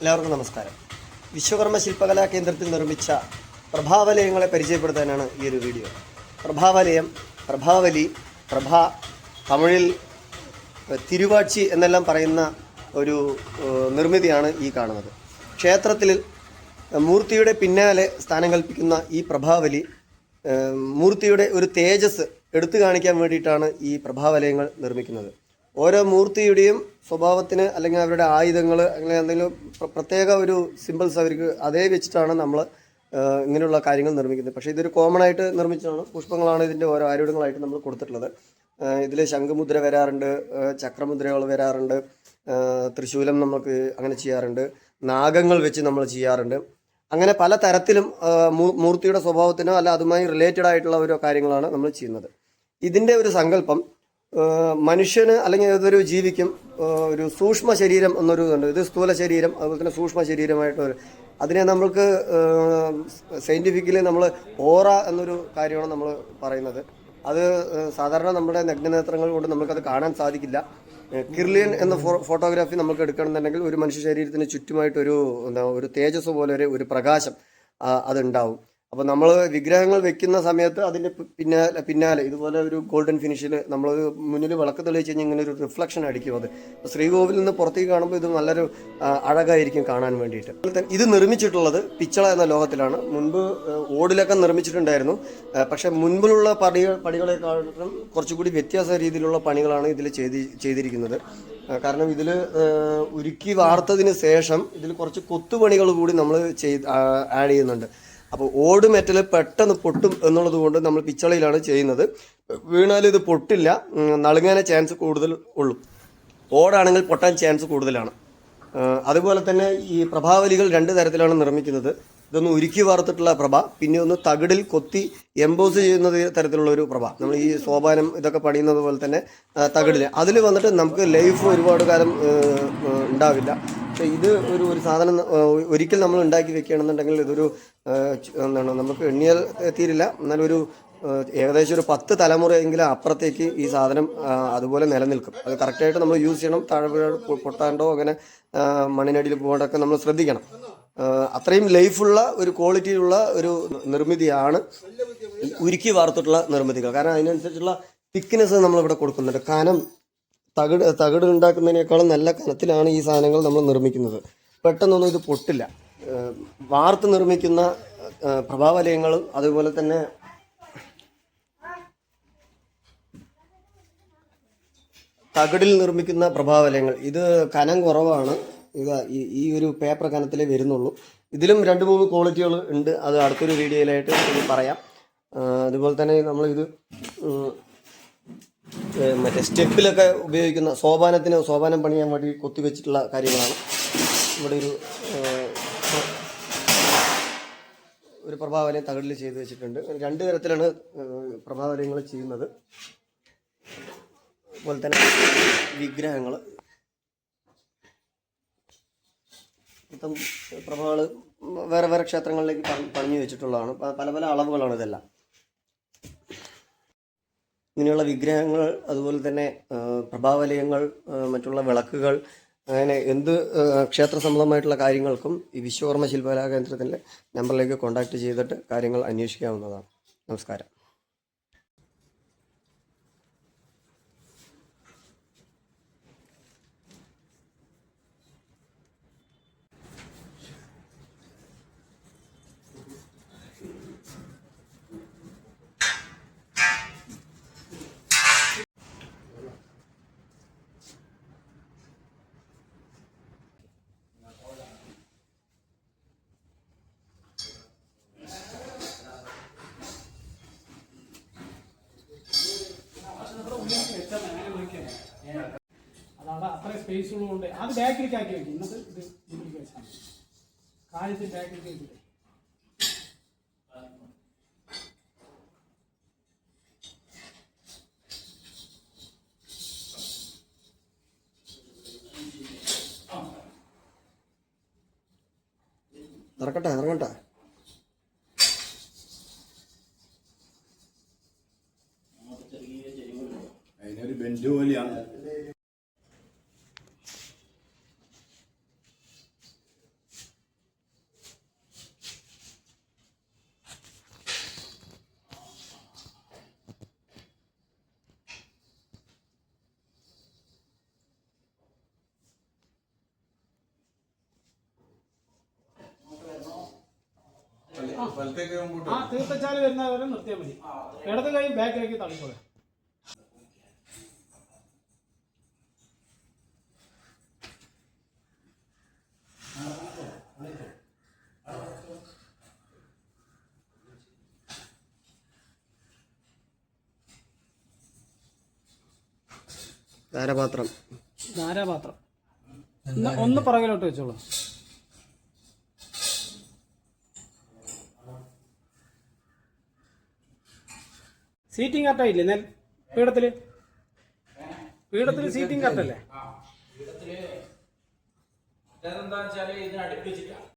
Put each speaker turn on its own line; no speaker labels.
എല്ലാവർക്കും നമസ്കാരം. വിശ്വകർമ്മ ശില്പകലാ കേന്ദ്രത്തിൽ നിർമ്മിച്ച പ്രഭാവലയങ്ങളെ പരിചയപ്പെടുത്താനാണ് ഈ ഒരു വീഡിയോ. പ്രഭാവലയം, പ്രഭാവലി, തമിഴിൽ തിരുവാച്ചി എന്നെല്ലാം പറയുന്ന ഒരു നിർമ്മിതിയാണ് ഈ കാണുന്നത്. ക്ഷേത്രത്തിൽ മൂർത്തിയുടെ പിന്നാലെ സ്ഥാനം കൽപ്പിക്കുന്ന ഈ പ്രഭാവലി മൂർത്തിയുടെ ഒരു തേജസ് എടുത്തു കാണിക്കാൻ വേണ്ടിയിട്ടാണ് ഈ പ്രഭാവലയങ്ങൾ നിർമ്മിക്കുന്നത്. ഓരോ മൂർത്തിയുടെയും സ്വഭാവത്തിന് അല്ലെങ്കിൽ അവരുടെ ആയുധങ്ങൾ അങ്ങനെ എന്തെങ്കിലും പ്രത്യേക ഒരു സിമ്പിൾസ് അവർക്ക് അതേ വെച്ചിട്ടാണ് നമ്മൾ ഇങ്ങനെയുള്ള കാര്യങ്ങൾ നിർമ്മിക്കുന്നത്. പക്ഷേ ഇതൊരു കോമൺ ആയിട്ട് നിർമ്മിച്ചതാണ്. പുഷ്പങ്ങളാണ് ഇതിൻ്റെ ഓരോ ആയുധങ്ങളായിട്ട് നമ്മൾ കൊടുത്തിട്ടുള്ളത്. ഇതിൽ ശംഖുമുദ്ര വരാറുണ്ട്, ചക്രമുദ്രകൾ വരാറുണ്ട്, തൃശൂലം നമുക്ക് അങ്ങനെ ചെയ്യാറുണ്ട്, നാഗങ്ങൾ വെച്ച് നമ്മൾ ചെയ്യാറുണ്ട്. അങ്ങനെ പല തരത്തിലും മൂർത്തിയുടെ സ്വഭാവത്തിനോ അല്ല അതുമായി റിലേറ്റഡ് ആയിട്ടുള്ള ഓരോ കാര്യങ്ങളാണ് നമ്മൾ ചെയ്യുന്നത്. ഇതിൻ്റെ ഒരു സങ്കല്പം മനുഷ്യന് അല്ലെങ്കിൽ ഏതൊരു ജീവിക്കും ഒരു സൂക്ഷ്മ ശരീരം എന്നൊരു ഇതുണ്ട്. ഇത് സ്ഥൂല ശരീരം, അതുപോലെ തന്നെ സൂക്ഷ്മ ശരീരമായിട്ടൊരു അതിനെ നമ്മൾക്ക് സയൻറ്റിഫിക്കലി നമ്മൾ ഓറ എന്നൊരു കാര്യമാണ് നമ്മൾ പറയുന്നത്. അത് സാധാരണ നമ്മുടെ നഗ്നനേത്രങ്ങൾ കൊണ്ട് നമുക്കത് കാണാൻ സാധിക്കില്ല. കിർലിയൻ എന്ന ഫോട്ടോഗ്രാഫി നമുക്ക് എടുക്കണമെന്നുണ്ടെങ്കിൽ ഒരു മനുഷ്യ ശരീരത്തിന് ചുറ്റുമായിട്ടൊരു ഒരു തേജസ് പോലെ ഒരു പ്രകാശം അതുണ്ടാവും. അപ്പോൾ നമ്മൾ വിഗ്രഹങ്ങൾ വെക്കുന്ന സമയത്ത് അതിൻ്റെ പിന്നാലെ ഇതുപോലെ ഒരു ഗോൾഡൻ ഫിനിഷിൽ നമ്മൾ മുന്നിൽ വിളക്ക് തെളിയിച്ച് കഴിഞ്ഞാൽ ഇങ്ങനെ ഒരു റിഫ്ലക്ഷൻ അടിക്കും. അത് ശ്രീകോവിലിൽ നിന്ന് പുറത്തേക്ക് കാണുമ്പോൾ ഇത് നല്ലൊരു അഴകായിരിക്കും കാണാൻ വേണ്ടിയിട്ട്. ഇത് നിർമ്മിച്ചിട്ടുള്ളത് പിച്ചള എന്ന ലോഹത്തിലാണ്. മുൻപ് ഓടിലൊക്കെ നിർമ്മിച്ചിട്ടുണ്ടായിരുന്നു. പക്ഷേ മുൻപിലുള്ള പണികളെക്കാളും കുറച്ചുകൂടി വ്യത്യാസ രീതിയിലുള്ള പണികളാണ് ഇതിൽ ചെയ്തിരിക്കുന്നത്. കാരണം ഇതിൽ ഉരുക്കി വാർത്തതിന് ശേഷം ഇതിൽ കുറച്ച് കൊത്തുപണികൾ കൂടി നമ്മൾ ആഡ് ചെയ്യുന്നുണ്ട്. അപ്പോൾ ഓട് മെറ്റൽ പെട്ടെന്ന് പൊട്ടും എന്നുള്ളത് കൊണ്ട് നമ്മൾ പിച്ചളയിലാണ് ചെയ്യുന്നത്. വീണാലും ഇത് പൊട്ടില്ല, നളുങ്ങാനേ ചാൻസ് കൂടുതൽ ഉള്ളൂ. ഓടാണെങ്കിൽ പൊട്ടാൻ ചാൻസ് കൂടുതലാണ്. അതുപോലെ തന്നെ ഈ പ്രഭാവലികൾ രണ്ട് തരത്തിലാണ് നിർമ്മിക്കുന്നത്. ഇതൊന്ന് ഉരുക്കി വാർത്തിട്ടുള്ള പ്രഭ, പിന്നെ ഒന്ന് തകിടിൽ കൊത്തി എംബോസ് ചെയ്യുന്ന തരത്തിലുള്ള ഒരു പ്രഭ. നമ്മൾ ഈ സോപാനം ഇതൊക്കെ പണിയുന്നത് പോലെ തന്നെ തകിടിൽ അതിൽ വന്നിട്ട് നമുക്ക് ലൈഫ് ഒരുപാട് കാലം ഉണ്ടാവില്ല. പക്ഷേ ഇത് ഒരു സാധനം ഒരിക്കൽ നമ്മൾ ഉണ്ടാക്കി വെക്കുകയാണെന്നുണ്ടെങ്കിൽ ഇതൊരു നമുക്ക് എണ്ണിയാൽ തീരില്ല. എന്നാലും ഏകദേശം ഒരു 10 തലമുറയെങ്കിലും അപ്പുറത്തേക്ക് ഈ സാധനം അതുപോലെ നിലനിൽക്കും. അത് കറക്റ്റായിട്ട് നമ്മൾ യൂസ് ചെയ്യണം. താഴെ പൊട്ടാണ്ടോ അങ്ങനെ മണ്ണിനടിയിൽ പോകാണ്ടൊക്കെ നമ്മൾ ശ്രദ്ധിക്കണം. അത്രയും ലൈഫുള്ള ഒരു ക്വാളിറ്റിയുള്ള ഒരു നിർമ്മിതിയാണ് ഉരുക്കി വാർത്തിട്ടുള്ള നിർമ്മിതികൾ. കാരണം അതിനനുസരിച്ചുള്ള തിക്നെസ് നമ്മളിവിടെ കൊടുക്കുന്നുണ്ട്. കനം തകിട് ഉണ്ടാക്കുന്നതിനേക്കാളും നല്ല കനത്തിലാണ് ഈ സാധനങ്ങൾ നമ്മൾ നിർമ്മിക്കുന്നത്. പെട്ടെന്നൊന്നും ഇത് പൊട്ടില്ല. വാർത്ത് നിർമ്മിക്കുന്ന പ്രഭാവലയങ്ങളും അതുപോലെ തന്നെ തകിടിൽ നിർമ്മിക്കുന്ന പ്രഭാവലയങ്ങൾ ഇത് കനം കുറവാണ്. ഇത് ഈ ഒരു പേപ്പർ കനത്തിലേ വരുന്നുള്ളൂ. ഇതിലും 2-3 ക്വാളിറ്റികൾ ഉണ്ട്. അത് അടുത്തൊരു വീഡിയോയിലായിട്ട് പറയാം. അതുപോലെ തന്നെ നമ്മളിത് മറ്റേ സ്റ്റെപ്പിലൊക്കെ ഉപയോഗിക്കുന്ന സോപാനം പണിയാൻ വേണ്ടി കൊത്തിവെച്ചിട്ടുള്ള കാര്യങ്ങളാണ്. ഇവിടെ ഒരു പ്രഭാവലയം തകിടിൽ ചെയ്ത് വെച്ചിട്ടുണ്ട്. 2 തരത്തിലാണ് പ്രഭാവലയങ്ങൾ ചെയ്യുന്നത്. അതുപോലെ തന്നെ വിഗ്രഹങ്ങൾ ഇപ്പം പ്രഭകൾ വേറെ വേറെ ക്ഷേത്രങ്ങളിലേക്ക് പണിഞ്ഞു വെച്ചിട്ടുള്ളതാണ്. പല പല അളവുകളാണ് ഇതെല്ലാം. ഇങ്ങനെയുള്ള വിഗ്രഹങ്ങൾ, അതുപോലെ തന്നെ പ്രഭാവലയങ്ങൾ, മറ്റുള്ള വിളക്കുകൾ, അങ്ങനെ എന്ത് ക്ഷേത്ര സംബന്ധമായിട്ടുള്ള കാര്യങ്ങൾക്കും ഈ വിശ്വകർമ്മ ശില്പകലാ കേന്ദ്രത്തിൻ്റെ നമ്പറിലേക്ക് കോൺടാക്റ്റ് ചെയ്തിട്ട് കാര്യങ്ങൾ അന്വേഷിക്കാവുന്നതാണ്. നമസ്കാരം.
അതവിടെ അത്ര സ്പേസ് ഉള്ളതുകൊണ്ട് അത് ബാക്കിലേക്ക് ആക്കി വെക്കും. ഇന്നത്തെ ഇത് ഇതിലേക്ക് വെച്ചാൽ കാര്യത്തിൽ ബാക്കിലേക്ക് വെച്ചിട്ട്
ഇറങ്ങട്ടെ.
അതിനൊരു ബെഞ്ച് പോലെയാണ്.
ആ തീർത്ഥച്ചാല് വരുന്നവരെ നിർത്തിയാൽ മതി. ഇടത് കൈ ബാക്കിലേക്ക് തള്ളിക്കോളെ.
ധാരപാത്രം.
ധാരാപാത്രം ഒന്ന് പുറകിലോട്ട് വെച്ചോളൂ. സീറ്റിംഗ് കറക്റ്റായില്ലേ? പീഠത്തില് സീറ്റിംഗ് കറക്റ്റല്ലേ?
എന്താ വെച്ചാല് ഇതിന് അടുപ്പിച്ചിട്ടാ